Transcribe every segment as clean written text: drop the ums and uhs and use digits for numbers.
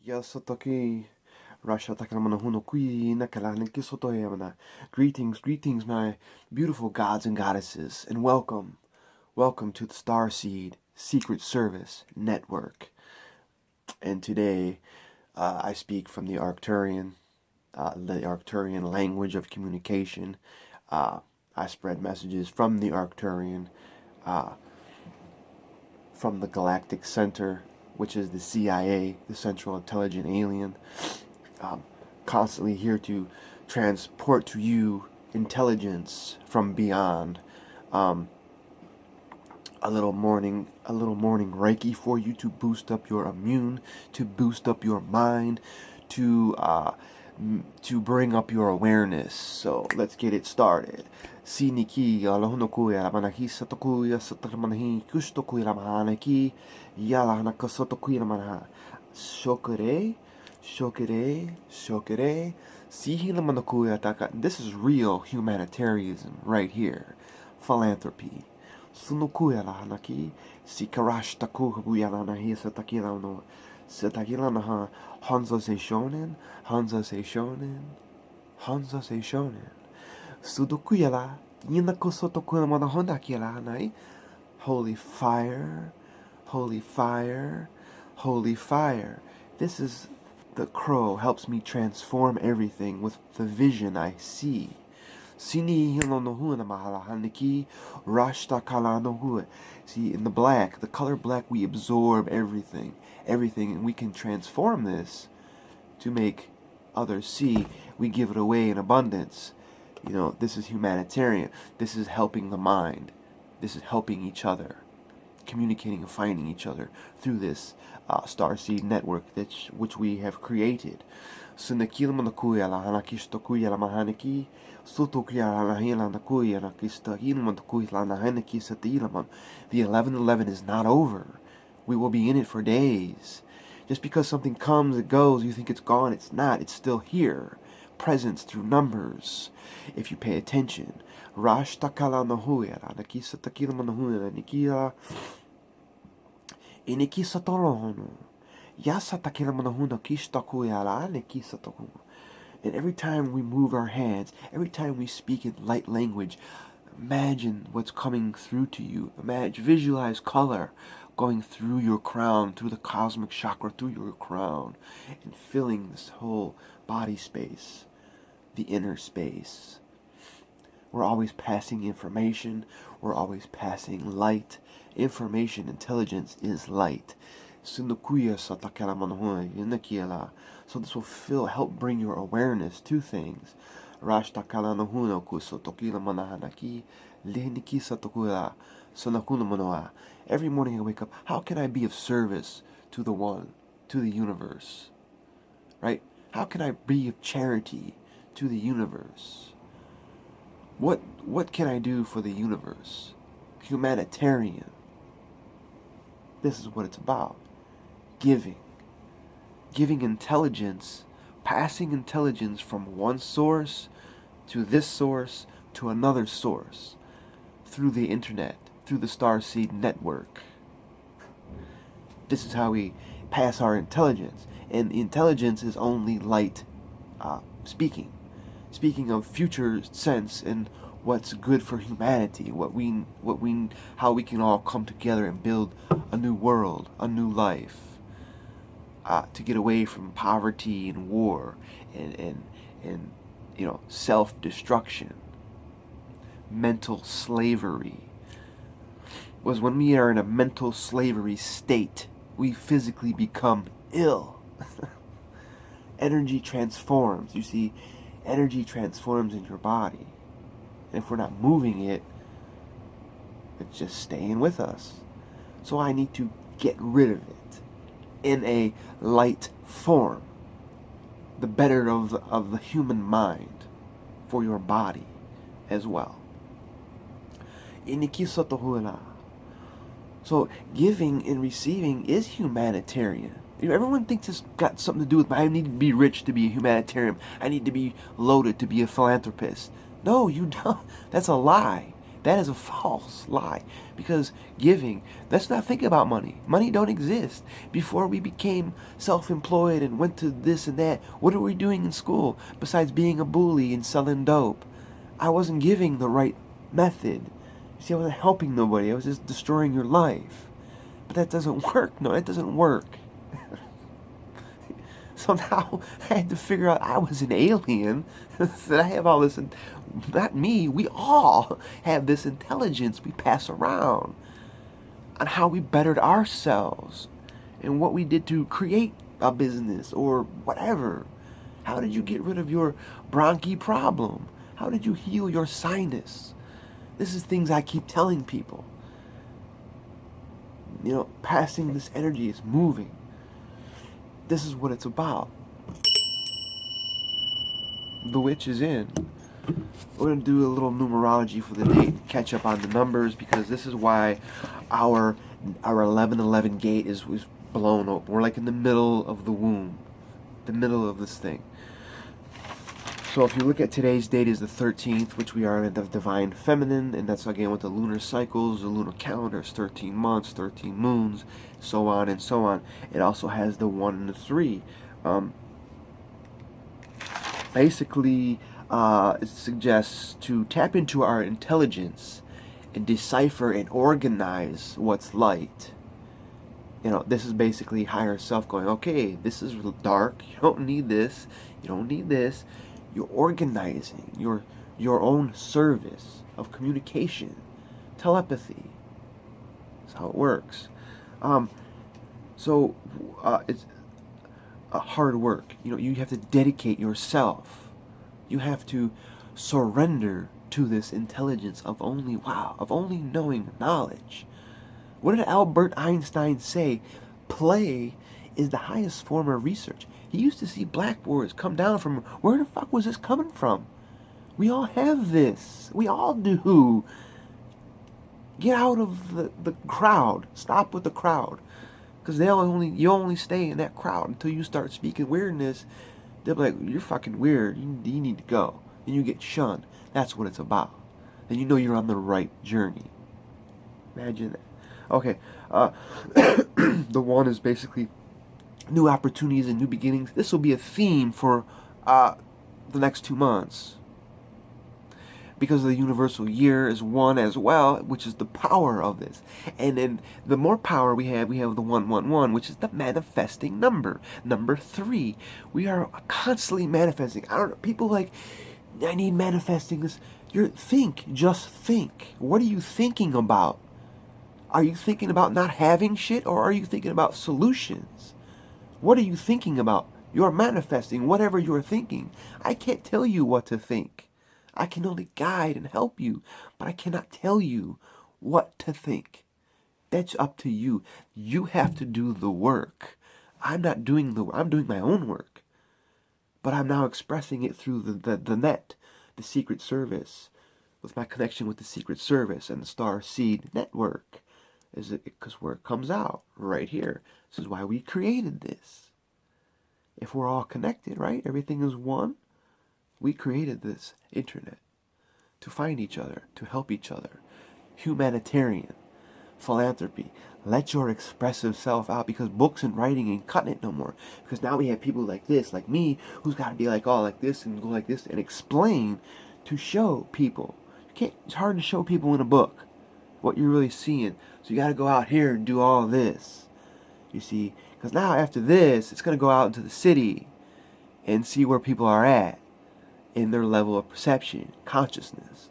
Yasotaki Rashatakramana Hunokui Nakalaniki Sotoyamana. Greetings, greetings, my beautiful gods and goddesses, and welcome. Welcome to the Starseed Secret Service Network. And today I speak from the Arcturian language of communication. I spread messages from the Arcturian, from the Galactic Center, which is the CIA, the Central Intelligent Alien, constantly here to transport to you intelligence from beyond. A little morning Reiki for you to boost up your immune, to boost up your mind, to bring up your awareness. So let's get it started. Siniki alahunokuya manahi satokuya satamanahi kustokuya mahanaki yalahanaka sotokuya manaha shokure sihila taka. This is real humanitarianism right here. Philanthropy. Sunukuya lahanaki sikarashtakuya lanahi satakila no satakila naha Hanza Seishonen, Hanza Seishonen, Hanza Seishonen. Sudokuyala, Yinako Sotokula Manahondakiela Hanai. Holy fire, holy fire, holy fire. This is the crow helps me transform everything with the vision I see. Sini hilonohuna mahalahaniki rashta kalanohua. See, in the black, the color black, we absorb everything, and we can transform this to make others see. We give it away in abundance. You know, this is humanitarian. This is helping the mind. This is helping each other, communicating and finding each other through this Starseed network which we have created. The 1111 is not over. We will be in it for days. Just because something comes, it goes, you think it's gone, it's not. It's still here. Presence through numbers. If you pay attention. And every time we move our hands, every time we speak in light language, imagine what's coming through to you. Visualize color going through your crown, through the cosmic chakra, through your crown, and filling this whole body space, the inner space. We're always passing information. We're always passing light. Information, intelligence is light. So this will help bring your awareness to things. Every morning I wake up, how can I be of service to the one, to the universe? Right? How can I be of charity to the universe? What can I do for the universe? Humanitarian. This is what it's about. Giving intelligence, passing intelligence from one source to this source to another source through the internet, through the Starseed network. This is how we pass our intelligence, and the intelligence is only light speaking of future sense and what's good for humanity, how we can all come together and build a new world, a new life, to get away from poverty and war and self-destruction, mental slavery. Was when we are in a mental slavery state, we physically become ill. Energy transforms. You see, energy transforms in your body. And if we're not moving it, it's just staying with us. So I need to get rid of it in a light form. The better of the human mind for your body as well. So giving and receiving is humanitarian. Everyone thinks it's got something to do with, I need to be rich to be a humanitarian. I need to be loaded to be a philanthropist. No, you don't. That's a lie. That is a false lie. Because giving, let's not think about money. Money don't exist. Before we became self-employed and went to this and that, what are we doing in school besides being a bully and selling dope? I wasn't giving the right method. You see, I wasn't helping nobody. I was just destroying your life. But that doesn't work. No, that doesn't work. So now I had to figure out I was an alien. That I have all this, not me, we all have this intelligence we pass around on how we bettered ourselves and what we did to create a business or whatever. How did you get rid of your bronchi problem? How did you heal your sinus? This is things I keep telling people. You know, passing this energy is moving. This is what it's about. The witch is in. We're going to do a little numerology for the day, catch up on the numbers, because this is why our 1111 gate is blown open. We're like in the middle of the womb, the middle of this thing. So if you look at today's date is the 13th, which we are in the divine feminine, and that's again with the lunar cycles, the lunar calendars, 13 months, 13 moons, so on and so on. It also has the 1 and the 3. Basically, it suggests to tap into our intelligence and decipher and organize what's light. You know, this is basically higher self going, okay, this is dark, you don't need this, you don't need this. You're organizing your own service of communication, telepathy. That's how it works. It's hard work. You know, you have to dedicate yourself. You have to surrender to this intelligence of only knowing knowledge. What did Albert Einstein say? Play is the highest form of research. He used to see blackboards come down from, where the fuck was this coming from? We all have this. We all do. Get out of the crowd. Stop with the crowd. Because you only stay in that crowd until you start speaking weirdness. They'll be like, you're fucking weird. You need to go. And you get shunned. That's what it's about. And you know you're on the right journey. Imagine that. Okay. The 1 is basically new opportunities and new beginnings. This will be a theme for the next 2 months. Because the universal year is 1 as well, which is the power of this. And then the more power we have the 111, which is the manifesting number. Number 3. We are constantly manifesting. I don't know, people like, I need manifesting this. Just think. What are you thinking about? Are you thinking about not having shit, or are you thinking about solutions? What are you thinking about? You're manifesting whatever you're thinking. I can't tell you what to think. I can only guide and help you, but I cannot tell you what to think. That's up to you. You have to do the work. I'm doing my own work. But I'm now expressing it through the net, the Secret Service, with my connection with the Secret Service and the Star Seed Network. Because where it comes out, right here. This is why we created this. If we're all connected, right? Everything is one. We created this internet to find each other, to help each other. Humanitarian, philanthropy. Let your expressive self out, because books and writing ain't cutting it no more. Because now we have people like this, like me, who's got to be like all like this and go like this and explain to show people. It's hard to show people in a book what you're really seeing. So you got to go out here and do all this. You see, because now after this, it's going to go out into the city and see where people are at in their level of perception, consciousness,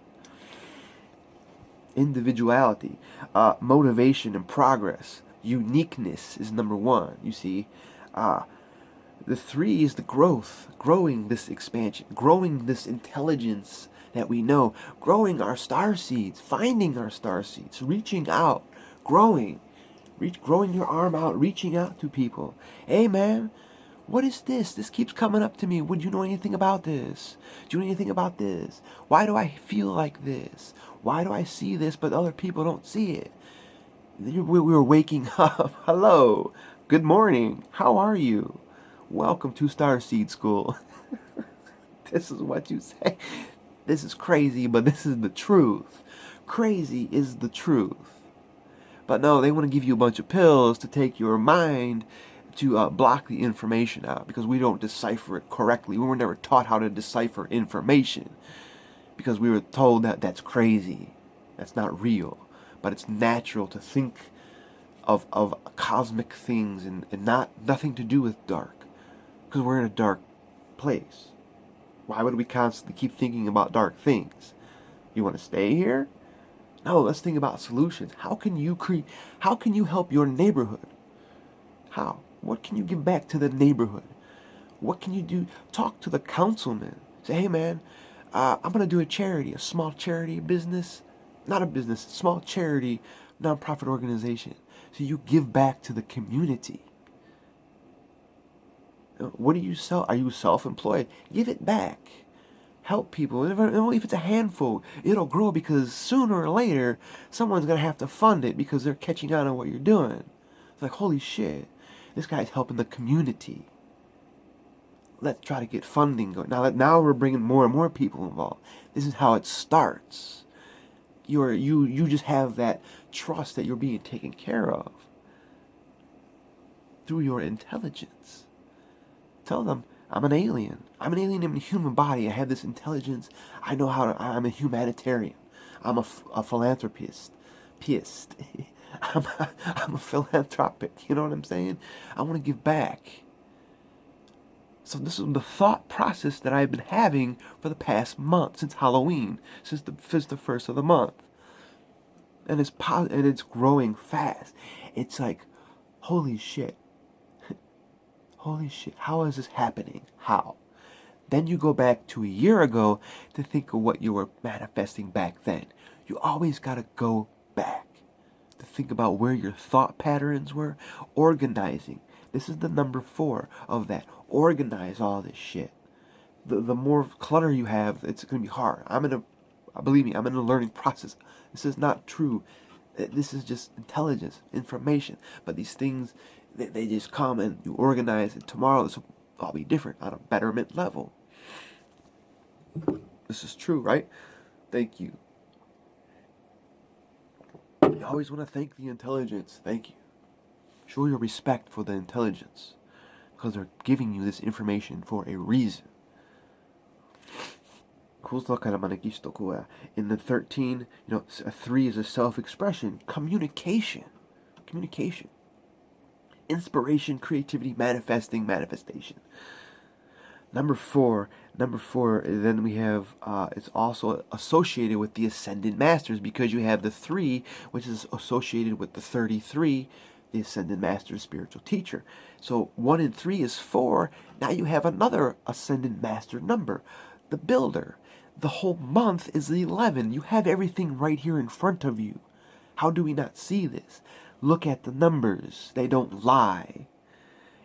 individuality, motivation and progress. Uniqueness is number 1, you see. The 3 is the growth, growing this expansion, growing this intelligence that we know, growing our star seeds, finding our star seeds, reaching out, growing your arm out, reaching out to people. Hey man, what is this? This keeps coming up to me. Would you know anything about this? Do you know anything about this? Why do I feel like this? Why do I see this but other people don't see it? We were waking up. Hello. Good morning. How are you? Welcome to Starseed School. This is what you say. This is crazy, but this is the truth. crazy is the truth. But no, they want to give you a bunch of pills to take your mind to block the information out because we don't decipher it correctly. We were never taught how to decipher information because we were told that that's crazy. That's not real. But it's natural to think of cosmic things and nothing to do with dark because we're in a dark place. Why would we constantly keep thinking about dark things? You want to stay here? No, let's think about solutions. How can you help your neighborhood? How? What can you give back to the neighborhood? What can you do? Talk to the councilman. Say, hey man, I'm going to do a small charity business. Not a business, a small charity, nonprofit organization. So you give back to the community. What do you sell? Are you self-employed? Give it back. Help people. If it's a handful, it'll grow because sooner or later, someone's going to have to fund it because they're catching on what you're doing. It's like, holy shit, this guy's helping the community. Let's try to get funding going. Now we're bringing more and more people involved. This is how it starts. You just have that trust that you're being taken care of through your intelligence. Tell them, I'm an alien. I'm an alien in a human body. I have this intelligence. I'm a humanitarian. I'm a philanthropist. I'm a philanthropic. You know what I'm saying? I want to give back. So this is the thought process that I've been having for the past month, since Halloween, since the first of the month. And it's growing fast. It's like, holy shit. Holy shit, how is this happening? How? Then you go back to a year ago to think of what you were manifesting back then. You always got to go back to think about where your thought patterns were. Organizing. This is the number 4 of that. Organize all this shit. The more clutter you have, it's going to be hard. Believe me, I'm in a learning process. This is not true. This is just intelligence, information. But these things, they just come and you organize, and tomorrow this will all be different on a betterment level. This is true, right? Thank you. You always want to thank the intelligence. Thank you. Show your respect for the intelligence because they're giving you this information for a reason. In the 13, a 3 is a self-expression, communication, inspiration, creativity, manifestation. Number four, then we have, it's also associated with the Ascended Masters because you have the 3, which is associated with the 33, the Ascended Master, spiritual teacher. So 1 and 3 is 4. Now you have another Ascended Master number, the Builder. The whole month is 11. You have everything right here in front of you. How do we not see this? Look at the numbers. They don't lie.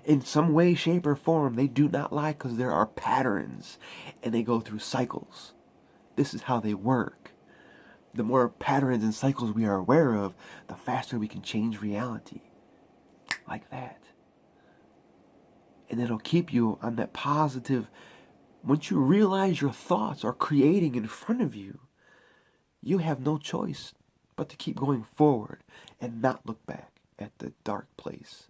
In some way, shape, or form, they do not lie because there are patterns and they go through cycles. This is how they work. The more patterns and cycles we are aware of, the faster we can change reality. Like that. And it'll keep you on that positive. Once you realize your thoughts are creating in front of you, you have no choice but to keep going forward and not look back at the dark place.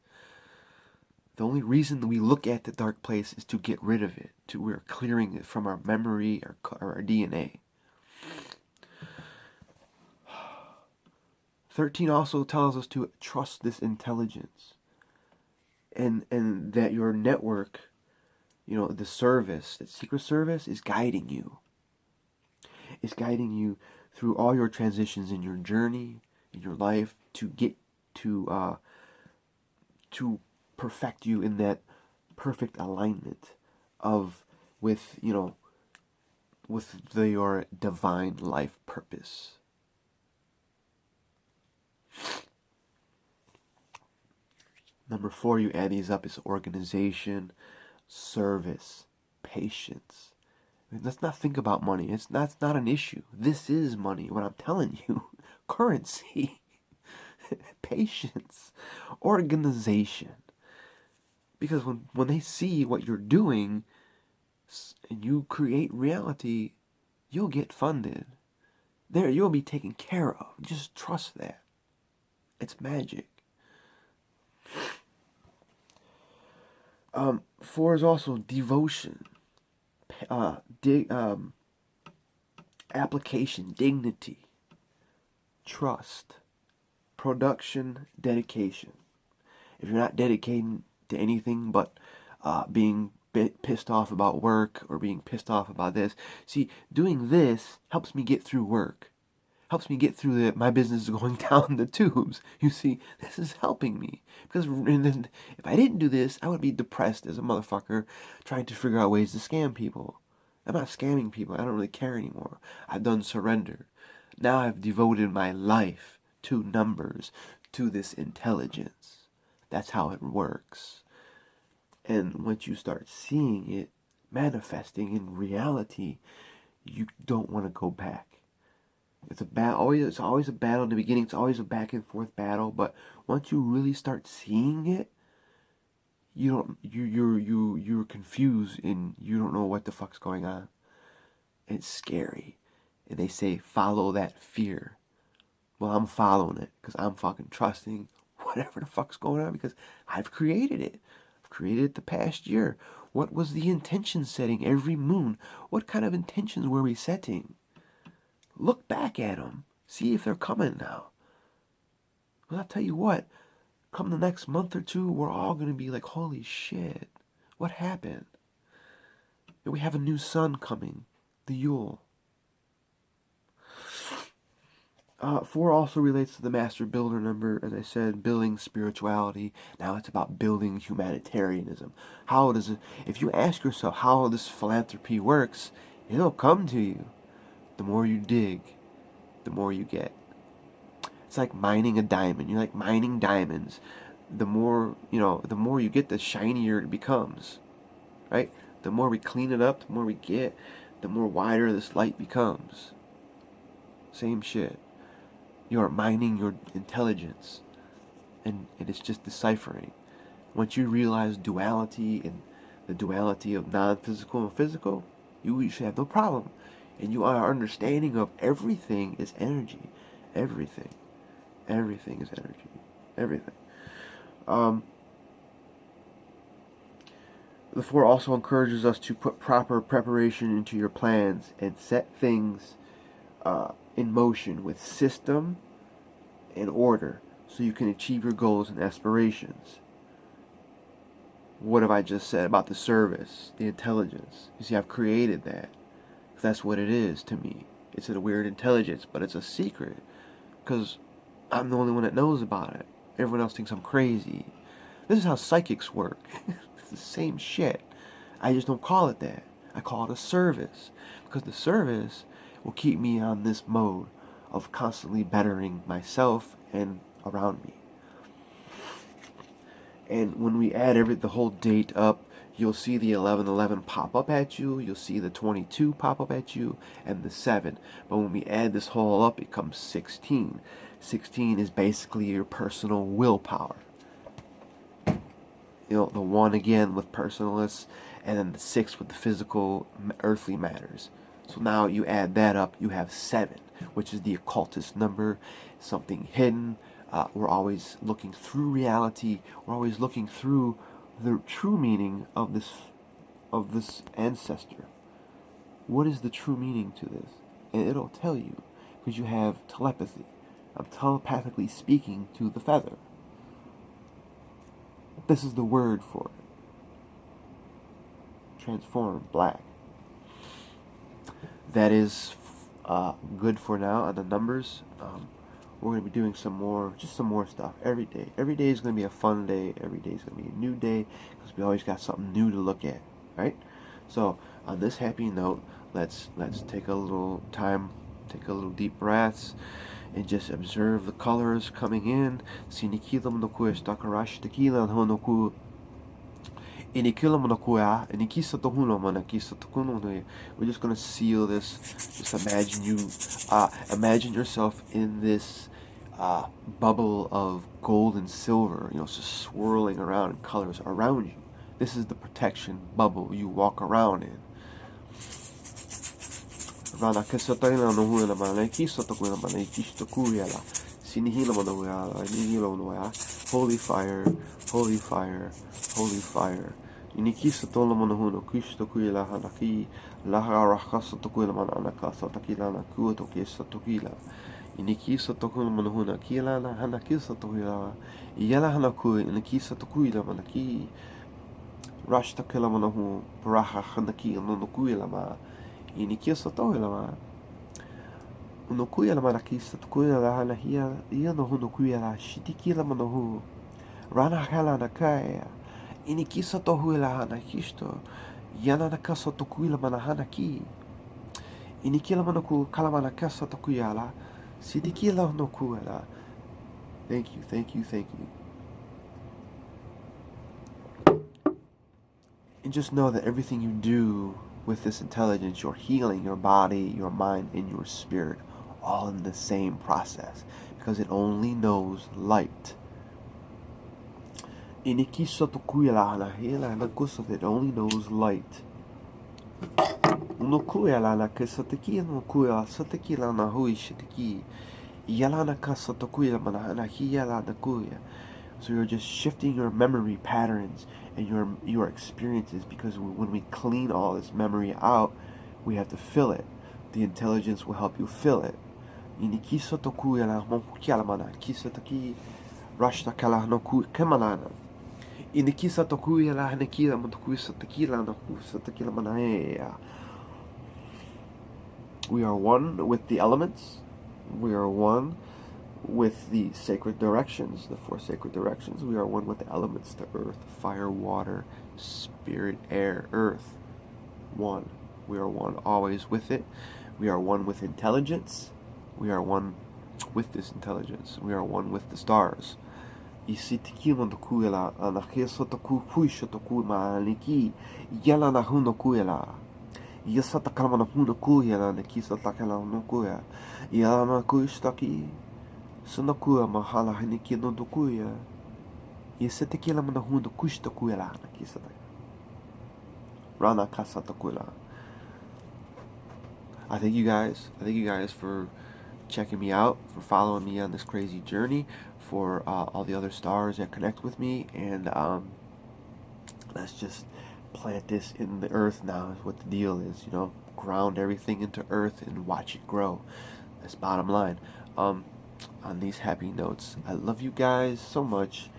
The only reason that we look at the dark place is to get rid of it. We're clearing it from our memory or our DNA. 13 also tells us to trust this intelligence. And that your network, the service, the secret service is guiding you. It's guiding you through all your transitions in your journey, in your life, to get to perfect you in that perfect alignment with your divine life purpose. Number 4, you add these up, is organization, service, patience. Let's not think about money. That's not an issue. This is money, what I'm telling you. Currency, patience, organization. Because when they see what you're doing and you create reality, you'll get funded. there, you'll be taken care of. Just trust that. It's magic. 4 is also devotion, application, dignity, trust, production, dedication. If you're not dedicating to anything but being pissed off about work or being pissed off about this, see, doing this helps me get through work. Helps me get through my business is going down the tubes. You see, this is helping me. Because if I didn't do this, I would be depressed as a motherfucker trying to figure out ways to scam people. I'm not scamming people. I don't really care anymore. I've done surrender. Now I've devoted my life to numbers, to this intelligence. That's how it works. And once you start seeing it manifesting in reality, you don't want to go back. It's always a battle in the beginning. It's always a back and forth battle. But once you really start seeing it, you're confused and you don't know what the fuck's going on. And it's scary. And they say follow that fear. Well, I'm following it because I'm fucking trusting whatever the fuck's going on because I've created it. I've created it the past year. What was the intention setting every moon? What kind of intentions were we setting? Look back at them. See if they're coming now. Well, I'll tell you what. Come the next month or two, we're all going to be like, holy shit. What happened? And we have a new sun coming. The Yule. 4 also relates to the Master Builder number. As I said, building spirituality. Now it's about building humanitarianism. How does it... If you ask yourself how this philanthropy works, it'll come to you. The more you dig, the more you get. It's like mining a diamond. You're like mining diamonds. The more, the more you get, the shinier it becomes. Right? The more we clean it up, the more we get, the more wider this light becomes. Same shit. You're mining your intelligence. And it's just deciphering. Once you realize duality and the duality of non-physical and physical, you should have no problem. And our understanding of everything is energy. Everything. Everything is energy. Everything. The 4 also encourages us to put proper preparation into your plans and set things in motion with system and order so you can achieve your goals and aspirations. What have I just said about the service, the intelligence? You see, I've created that. That's what it is to me. It's a weird intelligence, but it's a secret. Because I'm the only one that knows about it. Everyone else thinks I'm crazy. This is how psychics work. It's the same shit. I just don't call it that. I call it a service. Because the service will keep me on this mode of constantly bettering myself and around me. And when we add the whole date up, you'll see the 1111 pop up at you. You'll see the 22 pop up at you and the 7. But when we add this whole up, it comes 16. 16 is basically your personal willpower. The 1 again with personalists, and then the 6 with the physical, earthly matters. So now you add that up, you have 7, which is the occultist number, something hidden. We're always looking through reality. We're always looking through the true meaning of this ancestor. What is the true meaning to this? And it'll tell you, because you have telepathy. I'm telepathically speaking to the feather. This is the word for it. Transform, black. That is good for now on the numbers. We're going to be doing some more stuff every day. Every day is going to be a fun day. Every day is going to be a new day because we always got something new to look at, right? So on this happy note, let's take a little time, take a little deep breaths, and just observe the colors coming in. We're just going to seal this. Just imagine yourself in this bubble of gold and silver, just swirling around in colors around you. This is the protection bubble you walk around in. Rana Kesataila no Huela Manaki Sotokuela Manaki Stokuela. Sinihila Manoya, Nihilo Noya. Holy fire, holy fire, holy fire. Inikisa tola monohuno Kustokuela Hanaki, Laha Rakasa Tokuela Manaka, Sotakila Nakua Tokisa Tokila. Inikisa Tokula Monohuna, Kilana Hanakisa Tokuila, Yala Hanaku, Inikisa Tokuila Manaki. Rashta Kilamanahu, Paraha Hanaki, Nonokuilama, Inikiasa Toilama, Unokuila Marakisa, Tukuila Hanahia, Yanohunokuila, Shitikila Manahu, Rana Halana Kaya, Inikisa Tohuila Hanakisto, Yanakasa Tokuila Manahanaki, Inikila Manaku, Kalamanakasa Tokuyala, Sitikila Nokuela. Thank you, thank you, thank you. And just know that everything you do with this intelligence, you're healing your body, your mind, and your spirit, all in the same process, because it only knows light. It only knows light. So you're just shifting your memory patterns and your experiences, because when we clean all this memory out, we have to fill it. The intelligence will help you fill it. We are one with the elements. We are one with the sacred directions, the 4 sacred directions. We are one with the elements, the earth, fire, water, spirit, air, earth. One. We are one always with it. We are one with intelligence. We are one with this intelligence. We are one with the stars. Sunakua mahala haniki no dokuya. Yesetekila manahunda kushtakuela nakisata. Rana kasatakuela. I thank you guys. I thank you guys for checking me out, for following me on this crazy journey, for all the other stars that connect with me, and let's just plant this in the earth now is what the deal is, you know. Ground everything into earth and watch it grow. That's bottom line. On these happy notes, I love you guys so much.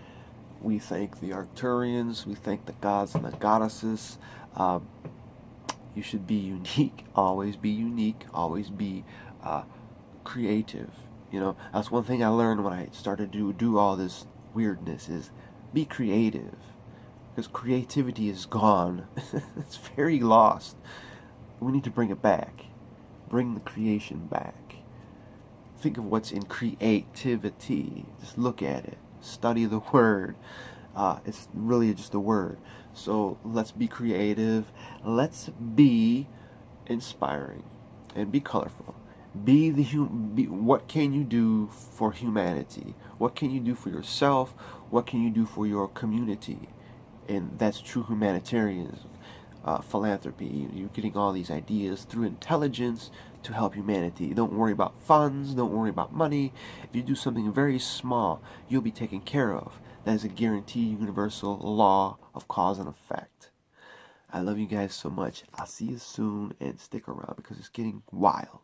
We thank the Arcturians, we thank the gods and the goddesses. You should be unique, always be creative. You know, that's one thing I learned when I started to do all this weirdness, is be creative, because creativity is gone. It's very lost. We need to bring it back, bring the creation back. Think of what's in creativity. Just look at it. Study the word. It's really just a word. So let's be creative. Let's be inspiring and be colorful. What can you do for humanity? What can you do for yourself? What can you do for your community? And that's true humanitarianism. Philanthropy. You're getting all these ideas through intelligence to help humanity. Don't worry about funds, don't worry about money. If you do something very small, you'll be taken care of. That is a guaranteed universal law of cause and effect. I love you guys so much. I'll see you soon, and stick around because it's getting wild.